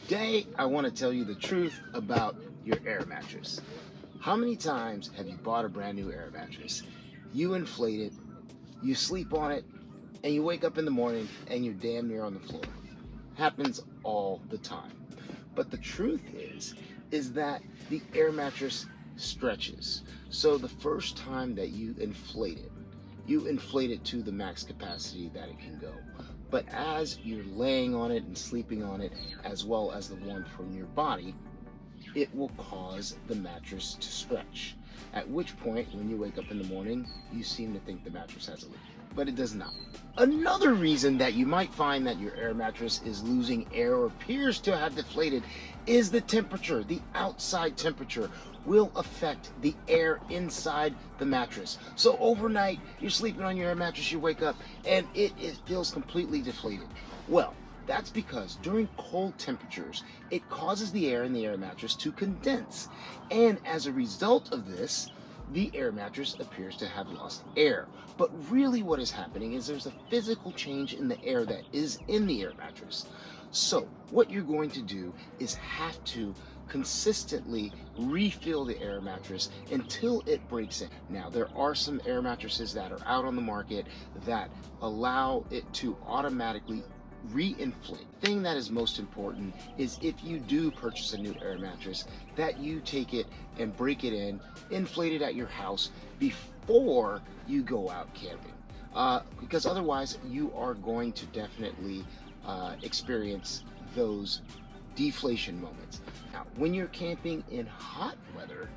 Today, I want to tell you the truth about your air mattress. How many times have you bought a brand new air mattress? You inflate it, you sleep on it, and you wake up in the morning and you're damn near on the floor. Happens all the time. But the truth is that the air mattress stretches. So the first time that you inflate it to the max capacity that it can go. But as you're laying on it and sleeping on it, as well as the warmth from your body, it will cause the mattress to stretch. At which point, when you wake up in the morning, you seem to think the mattress has a leak, but it does not. Another reason that you might find that your air mattress is losing air or appears to have deflated is the temperature. The outside temperature will affect the air inside the mattress. So overnight, you're sleeping on your air mattress, you wake up, and it feels completely deflated. Well, that's because during cold temperatures, it causes the air in the air mattress to condense. And as a result of this, the air mattress appears to have lost air. But really what is happening is there's a physical change in the air that is in the air mattress. So what you're going to do is have to consistently refill the air mattress until it breaks in. Now, there are some air mattresses that are out on the market that allow it to automatically re-inflate. The thing that is most important is if you do purchase a new air mattress, that you take it and break it in, inflate it at your house before you go out camping. Because otherwise you are going to definitely experience those deflation moments. Now, when you're camping in hot weather,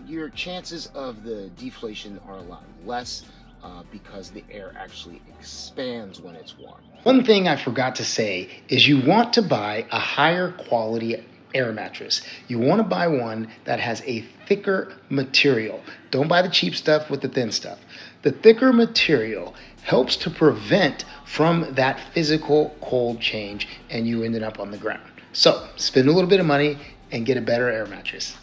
your chances of the deflation are a lot less because the air actually expands when it's warm. One thing I forgot to say is you want to buy a higher quality air mattress. You want to buy one that has a thicker material. Don't buy the cheap stuff with the thin stuff. The thicker material helps to prevent from that physical cold change and you ended up on the ground. So spend a little bit of money and get a better air mattress.